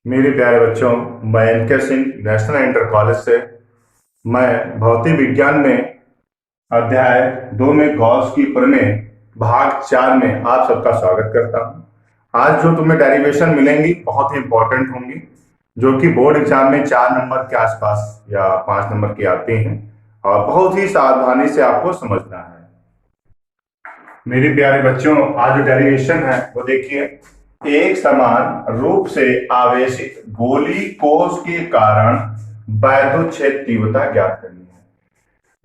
मेरे प्यारे बच्चों, मैं NK. Singh national inter college से मैं भौतिक विज्ञान में अध्याय 2 में गॉस की प्रमेय भाग 4 में आप सबका स्वागत करता हूं। आज जो तुम्हें डेरिवेशन मिलेंगी बहुत ही इंपॉर्टेंट होंगी, जो कि बोर्ड एग्जाम में 4 नंबर के आसपास या 5 नंबर की आती हैं और बहुत ही सावधानी से आपको समझना है। मेरे प्यारे बच्चों, आज जो डेरिवेशन है वो देखिए। एक समान रूप से आवेशित गोली कोष के कारण वैद्युत तीव्रता ज्ञात करनी है।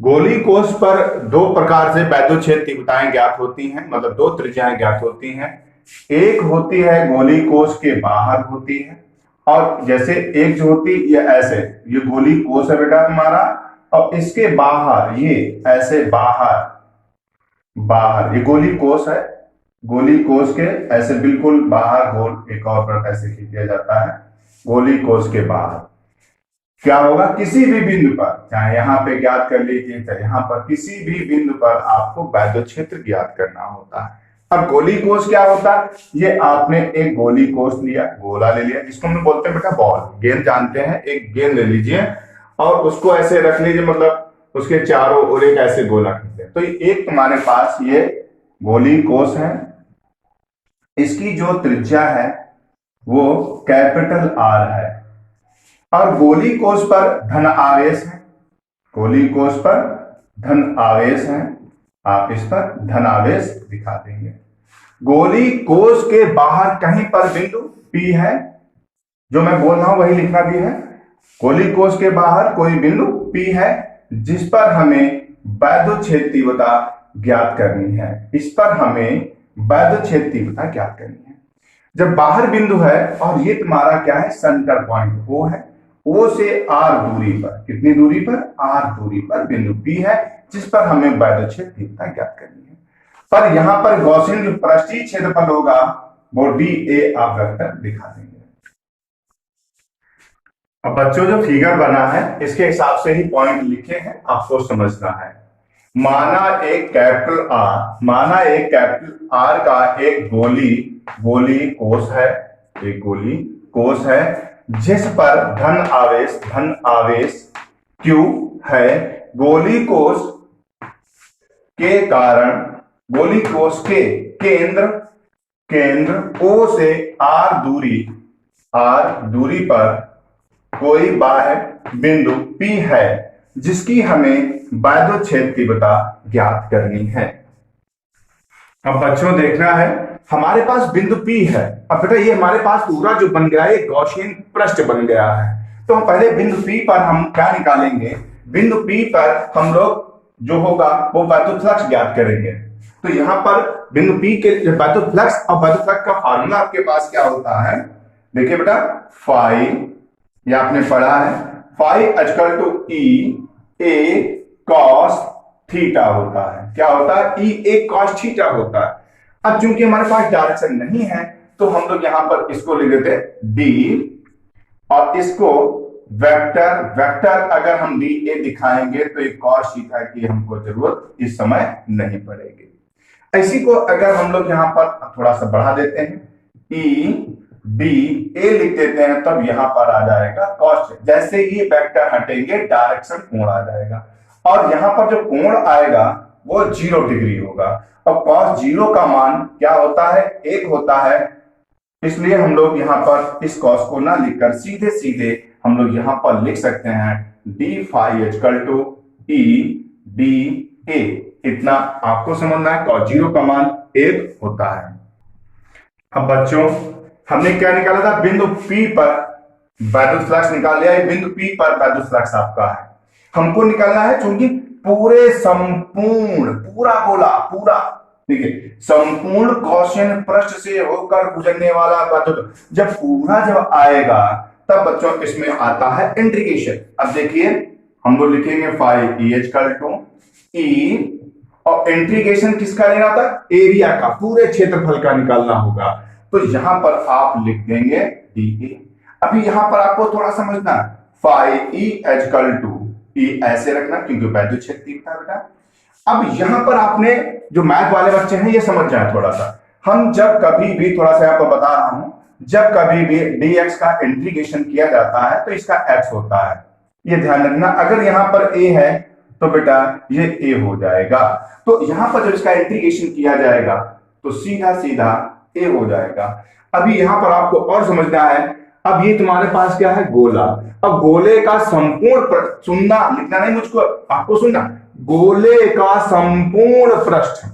गोली कोष पर दो प्रकार से वैद्युत तीव्रताएं ज्ञात होती हैं, मतलब दो त्रिज्याएं ज्ञात होती हैं। एक होती है गोली कोष के बाहर होती है, और जैसे एक जो होती है ये ऐसे, ये गोली कोष है बेटा हमारा, और इसके बाहर ये ऐसे बाहर बाहर ये गोली कोष है। गोली कोष के ऐसे बिल्कुल बाहर गोल एक और पर ऐसे खींच दिया जाता है। गोली कोष के बाहर क्या होगा, किसी भी बिंदु पर, चाहे यहां पे ज्ञात कर लीजिए चाहे यहां पर, किसी भी बिंदु पर आपको वैद्युत क्षेत्र ज्ञात करना होता है। अब गोली कोष क्या होता है, ये आपने एक गोली कोष लिया, गोला ले लिया, इसको हम बोलते हैं बेटा बॉल, गेंद जानते हैं। एक गेंद ले लीजिए और उसको ऐसे रख लीजिए, मतलब उसके चारों ओर एक ऐसे गोला खींचे। तो एक तुम्हारे पास ये गोली कोष है, इसकी जो त्रिज्या है वो कैपिटल आर है, और गोली कोष पर धन आवेश है। गोली कोष पर धन आवेश है, आप इस पर धन आवेश दिखा देंगे। गोली कोष के बाहर कहीं पर बिंदु P है, जो मैं बोल रहा हूं वही लिखना भी है। गोली कोष के बाहर कोई बिंदु P है जिस पर हमें वैद्युत क्षेत्र तीव्रता ज्ञात करनी है। इस पर हमें वैद्युत क्षेत्र तीव्रता ज्ञात करनी है। जब बाहर बिंदु है और ये तुम्हारा क्या है, सेंटर पॉइंट O है। O से R दूरी पर, कितनी दूरी पर, R दूरी पर बिंदु P है जिस पर हमें वैद्युत क्षेत्र तीव्रता ज्ञात करनी है। पर यहां पर गॉसियन जो पृष्ठीय क्षेत्रफल होगा वो dA आप रखकर दिखा देंगे। अब बच्चों जो फिगर बना है इसके हिसाब से ही पॉइंट लिखे हैं, आपको समझना है। माना एक कैपिटल आर का एक गोली कोष है, एक गोली कोष है जिस पर धन आवेश Q है। गोली कोष के कारण गोली कोष के केंद्र O से R दूरी पर कोई बाह्य बिंदु P है जिसकी हमें वैद्युत क्षेत्र तीव्रता ज्ञात करनी है। अब बच्चों देखना है, हमारे पास बिंदु P है। अब बेटा ये हमारे पास पूरा जो बन गया है गॉसियन पृष्ठ बन गया है। तो हम पहले बिंदु P पर हम क्या निकालेंगे, बिंदु P पर हम लोग जो होगा वो वैद्युत फ्लक्स ज्ञात करेंगे। तो यहां पर बिंदु P के वैद्युत फ्लक्स और वैद्युत फ्लक्स का फार्मूला आपके पास क्या होता है, देखिए बेटा, फाई, ये आपने पढ़ा है, phi equal to E A cos theta होता है। क्या होता है, E A cos थीटा होता है। अब चूंकि हमारे पास डायरेक्शन नहीं है तो हम लोग यहां पर इसको लिख देते हैं D, और इसको वेक्टर अगर हम DA दिखाएंगे तो एक cos थीटा की हमको जरूरत इस समय नहीं पड़ेगी। इसी को अगर हम लोग यहां पर थोड़ा सा बढ़ा देते हैं, E D A लिख देते हैं, तब यहां पर आ जाएगा cos। जैसे ही वेक्टर हटेंगे डायरेक्शन कोण आ जाएगा, और यहां पर जो कोण आएगा वो 0 डिग्री होगा। अब cos 0 का मान क्या होता है, 1 होता है। इसलिए हम लोग यहां पर इस cos को ना लिखकर सीधे हम लोग यहां पर लिख सकते हैं D phi equal to E D A। इतना आपको समझना है, cos 0 का मान 1 होता है। अब बच्चों हमने क्या निकाला था, बिंदु P पर वैद्युत फ्लक्स निकाल लिया। बिंदु P पर वैद्युत फ्लक्स आपका है, हमको निकालना है चूंकि पूरा गोला, पूरा ठीक है, संपूर्ण गॉसियन पृष्ठ से होकर गुजरने वाला वैद्युत, जब आएगा तब बच्चों इसमें आता है इंटीग्रेशन। अब देखिए हम लोग लिखेंगे phi E equal to E, और इंटीग्रेशन किसका लेना था, एरिया का, पूरे क्षेत्रफल का निकालना होगा। तो यहां पर आप लिख देंगे dA। अभी यहां पर आपको थोड़ा समझना, phi E equal to E ऐसे रखना क्योंकि वैद्युत क्षेत्र तीव्रता बेटा। अब यहां पर आपने जो मैथ वाले बच्चे हैं ये समझ जाए थोड़ा सा, हम जब कभी भी, थोड़ा सा यहां पर बता रहा हूं, जब कभी भी dx का इंटीग्रेशन किया जाता है तो इसका x होता है, ये ध्यान रखना। अगर यहां पर a है तो बेटा ये a हो जाएगा, तो यहां पर जब इसका इंटीग्रेशन किया जाएगा तो सीधा सीधा a हो जाएगा। अभी यहां पर आपको और समझना है, अब ये तुम्हारे पास क्या है, गोला। अब गोले का संपूर्ण सुनना, लिखना नहीं मुझको, आपको सुनना, गोले का संपूर्ण पृष्ठ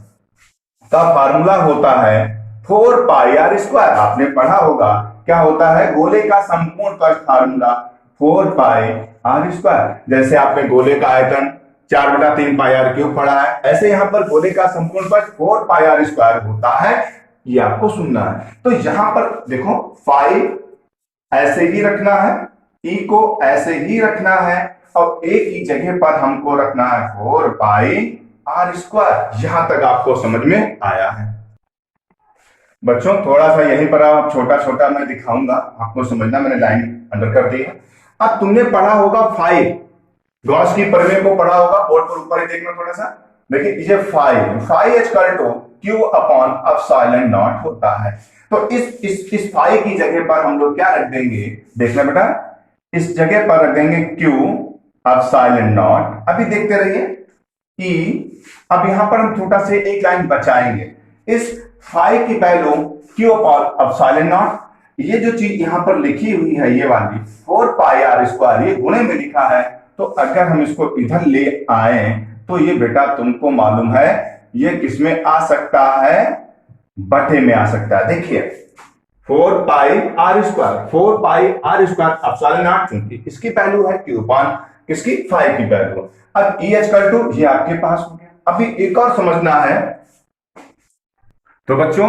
का फार्मूला होता है 4 पाई आर स्क्वायर। आपने पढ़ा होगा क्या होता है, गोले का संपूर्ण पृष्ठ फार्मूला 4 पाई आर स्क्वायर। जैसे आपने गोले का आयतन 4/3 पाई आर क्यूब पढ़ा है, ऐसे यहां पर गोले का संपूर्ण पृष्ठ 4 पाई आर स्क्वायर होता है, ये आपको सुनना है। तो यहां पर देखो 5 ऐसे ही रखना है, ई को ऐसे ही रखना है, और ए की जगह पर हमको रखना है 4 पाई आर स्क्वायर। यहां तक आपको समझ में आया है बच्चों? थोड़ा सा यहीं पर आप छोटा छोटा मैं दिखाऊंगा, आपको समझना, मैंने लाइन अंडर कर दी है। अब तुमने पढ़ा होगा 5, गॉस की प्रमेय को पढ़ा होगा, बोर्ड पर ऊपर ही देखना थोड़ा सा। देखिए ये 5 equal to q upon epsilon not होता है। तो इस 5 की जगह पर हम लोग क्या रख देंगे, देखना बेटा, इस जगह पर रख देंगे क्यू एप्सिलॉन नॉट। अभी देखते रहिए ई। अब यहां पर हम छोटा से एक लाइन बचाएंगे, इस 5 की value Q upon epsilon not, ये जो चीज यहां पर लिखी हुई है ये वाली 4 पाई आर स्क्वायर, ये गुणे में लिखा है, तो अगर हम इसको इधर ले आए तो ये बेटा तुमको मालूम है ये किसमें आ सकता है, बटे में आ सकता है। देखिए 4 pi R square, 4 pi R square epsilon naught, क्योंकि इसकी वैल्यू है क्यू अपॉन किसकी, 5 की वैल्यू। अब ई इक्वल टू ये आपके पास हो गया। अभी एक और समझना है, तो बच्चों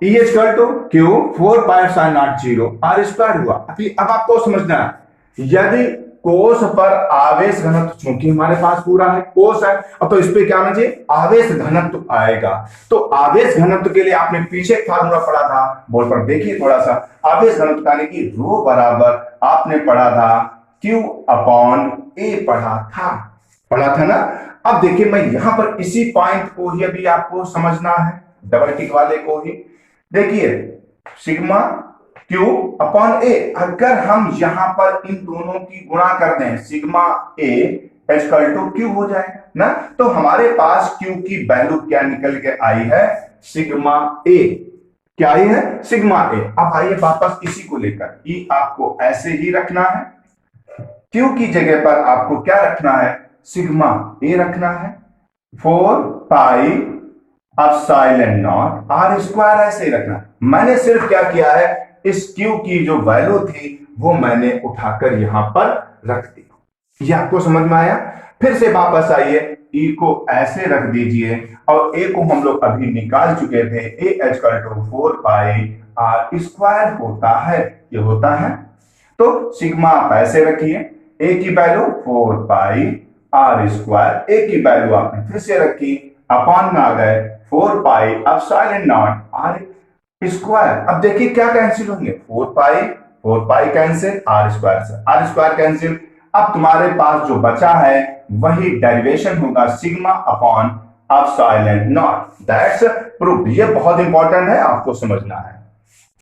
E equal to q 4 pi epsilon not 0 r square हुआ। अभी अब आपको समझना है, यदि कोस पर आवेश घनत्व, चूंकि हमारे पास पूरा है कोस है, अब तो इस पे क्या मुझे आवेश घनत्व आएगा। तो आवेश घनत्व के लिए आपने पीछे फार्मूला पढ़ा था, बोर्ड पर देखिए थोड़ा सा, आवेश घनत्व यानी कि रो बराबर आपने पढ़ा था क्यू अपॉन ए पढ़ा था ना। अब देखिए मैं यहां पर इसी पॉइंट को ही अभी आपको समझना है, डबल टिक वाले को ही। देखिए सिग्मा क्यू अपॉन ए, अगर हम यहां पर इन दोनों की गुणा कर दें, sigma A equal to q हो जाएगा ना। तो हमारे पास क्यू की वैल्यू क्या निकल के आई है, सिग्मा ए। क्या आई है, सिग्मा ए। अब आइए वापस इसी को लेकर, ई आपको ऐसे ही रखना है, क्यू की जगह पर आपको क्या रखना है, सिग्मा ए रखना है, 4 pi epsilon not r square ऐसे ही रखना। मैंने सिर्फ क्या किया है, इस क्यू की जो वैल्यू थी वो मैंने उठाकर यहां पर रख दी। ये आपको समझ में आया? फिर से वापस आइए, ई को ऐसे रख दीजिए, और ए को हम लोग अभी निकाल चुके थे, A equal to 4 pi R square होता है, ये होता है। तो सिग्मा आप ऐसे रखिए, ए की वैल्यू 4 पाई आर स्क्वायर, ए की वैल्यू आपने फिर से रखी, अपॉन में आ गए 4 pi epsilon not r square. अब देखिए क्या कैंसिल होंगे, 4 pi cancel, r square cancel. अब तुम्हारे पास जो बचा है वही डेरिवेशन होगा, sigma upon epsilon not. That's proof. ये बहुत इंपॉर्टेंट है, आपको समझना है।